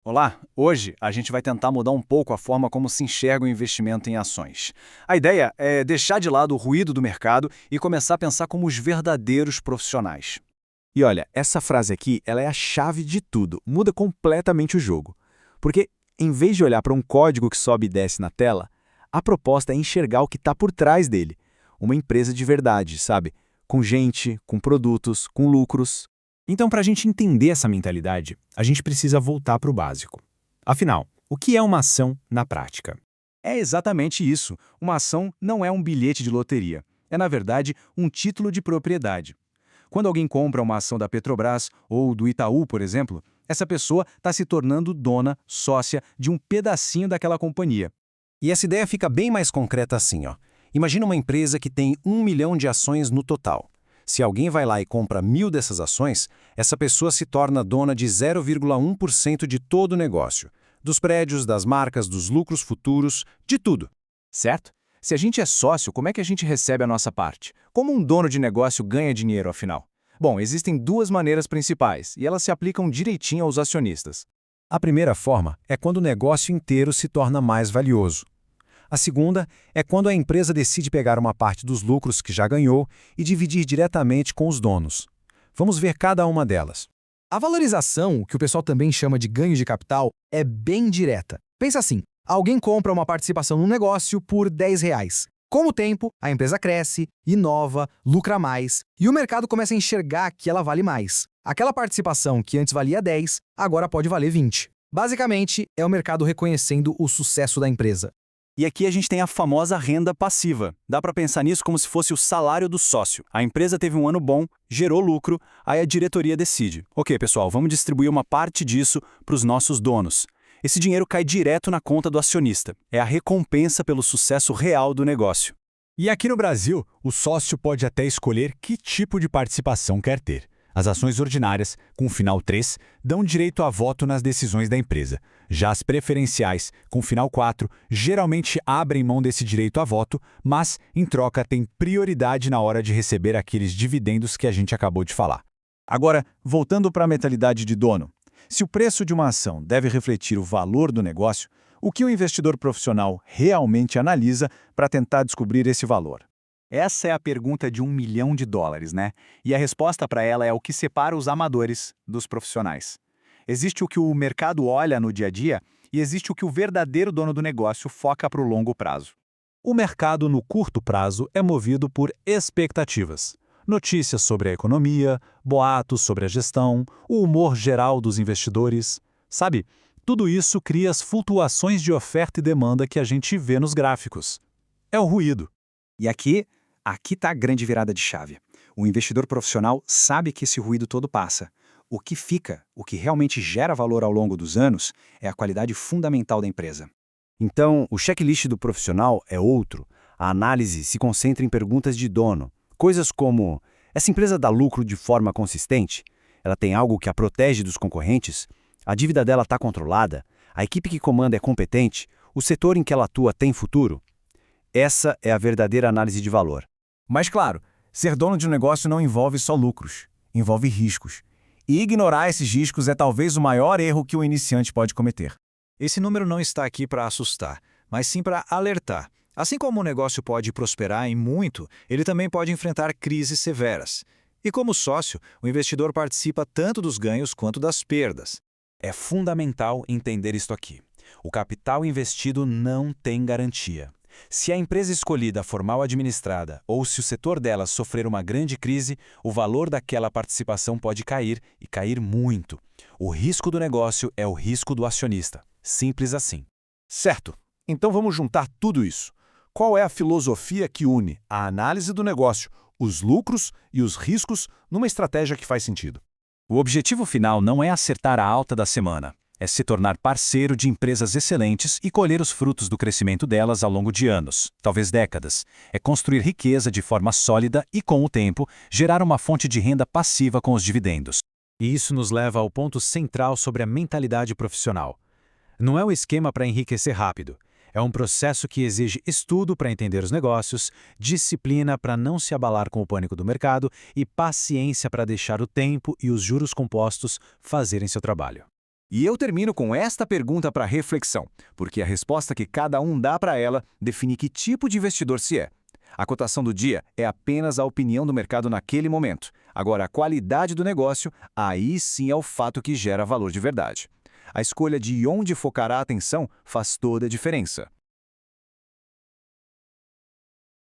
Olá, hoje a gente vai tentar mudar um pouco a forma como se enxerga o investimento em ações. A ideia é deixar de lado o ruído do mercado e começar a pensar como os verdadeiros profissionais. E olha, essa frase aqui, ela é a chave de tudo, muda completamente o jogo. Porque, em vez de olhar para um código que sobe e desce na tela, a proposta é enxergar o que está por trás dele. Uma empresa de verdade, sabe? Com gente, com produtos, com lucros. Então, para a gente entender essa mentalidade, a gente precisa voltar para o básico. Afinal, o que é uma ação na prática? É exatamente isso. Uma ação não é um bilhete de loteria. É, na verdade, um título de propriedade. Quando alguém compra uma ação da Petrobras ou do Itaú, por exemplo, essa pessoa está se tornando dona, sócia de um pedacinho daquela companhia. E essa ideia fica bem mais concreta assim, ó. Imagina uma empresa que tem 1 milhão de ações no total. Se alguém vai lá e compra 1.000 dessas ações, essa pessoa se torna dona de 0,1% de todo o negócio. Dos prédios, das marcas, dos lucros futuros, de tudo. Certo? Se a gente é sócio, como é que a gente recebe a nossa parte? Como um dono de negócio ganha dinheiro, afinal? Bom, existem duas maneiras principais, e elas se aplicam direitinho aos acionistas. A primeira forma é quando o negócio inteiro se torna mais valioso. A segunda é quando a empresa decide pegar uma parte dos lucros que já ganhou e dividir diretamente com os donos. Vamos ver cada uma delas. A valorização, que o pessoal também chama de ganho de capital, é bem direta. Pensa assim, alguém compra uma participação num negócio por R$ 10. Com o tempo, a empresa cresce, inova, lucra mais, e o mercado começa a enxergar que ela vale mais. Aquela participação que antes valia 10, agora pode valer 20. Basicamente, é o mercado reconhecendo o sucesso da empresa. E aqui a gente tem a famosa renda passiva. Dá para pensar nisso como se fosse o salário do sócio. A empresa teve um ano bom, gerou lucro, aí a diretoria decide. Ok, pessoal, vamos distribuir uma parte disso para os nossos donos. Esse dinheiro cai direto na conta do acionista. É a recompensa pelo sucesso real do negócio. E aqui no Brasil, o sócio pode até escolher que tipo de participação quer ter. As ações ordinárias, com final 3, dão direito a voto nas decisões da empresa. Já as preferenciais, com final 4, geralmente abrem mão desse direito a voto, mas, em troca, têm prioridade na hora de receber aqueles dividendos que a gente acabou de falar. Agora, voltando para a mentalidade de dono. Se o preço de uma ação deve refletir o valor do negócio, o que o investidor profissional realmente analisa para tentar descobrir esse valor? Essa é a pergunta de US$ 1 milhão, né? E a resposta para ela é o que separa os amadores dos profissionais. Existe o que o mercado olha no dia a dia e existe o que o verdadeiro dono do negócio foca para o longo prazo. O mercado no curto prazo é movido por expectativas. Notícias sobre a economia, boatos sobre a gestão, o humor geral dos investidores. Sabe, tudo isso cria as flutuações de oferta e demanda que a gente vê nos gráficos. É o ruído. E aqui está a grande virada de chave. O investidor profissional sabe que esse ruído todo passa. O que fica, o que realmente gera valor ao longo dos anos, é a qualidade fundamental da empresa. Então, o checklist do profissional é outro. A análise se concentra em perguntas de dono. Coisas como: essa empresa dá lucro de forma consistente? Ela tem algo que a protege dos concorrentes? A dívida dela está controlada? A equipe que comanda é competente? O setor em que ela atua tem futuro? Essa é a verdadeira análise de valor. Mas claro, ser dono de um negócio não envolve só lucros, envolve riscos. E ignorar esses riscos é talvez o maior erro que o iniciante pode cometer. Esse número não está aqui para assustar, mas sim para alertar. Assim como o negócio pode prosperar em muito, ele também pode enfrentar crises severas. E como sócio, o investidor participa tanto dos ganhos quanto das perdas. É fundamental entender isto aqui. O capital investido não tem garantia. Se a empresa escolhida for mal administrada ou se o setor dela sofrer uma grande crise, o valor daquela participação pode cair, e cair muito. O risco do negócio é o risco do acionista. Simples assim. Certo. Então vamos juntar tudo isso. Qual é a filosofia que une a análise do negócio, os lucros e os riscos numa estratégia que faz sentido? O objetivo final não é acertar a alta da semana. É se tornar parceiro de empresas excelentes e colher os frutos do crescimento delas ao longo de anos, talvez décadas. É construir riqueza de forma sólida e, com o tempo, gerar uma fonte de renda passiva com os dividendos. E isso nos leva ao ponto central sobre a mentalidade profissional. Não é um esquema para enriquecer rápido. É um processo que exige estudo para entender os negócios, disciplina para não se abalar com o pânico do mercado e paciência para deixar o tempo e os juros compostos fazerem seu trabalho. E eu termino com esta pergunta para reflexão, porque a resposta que cada um dá para ela define que tipo de investidor se é. A cotação do dia é apenas a opinião do mercado naquele momento. Agora, a qualidade do negócio, aí sim é o fato que gera valor de verdade. A escolha de onde focar a atenção faz toda a diferença.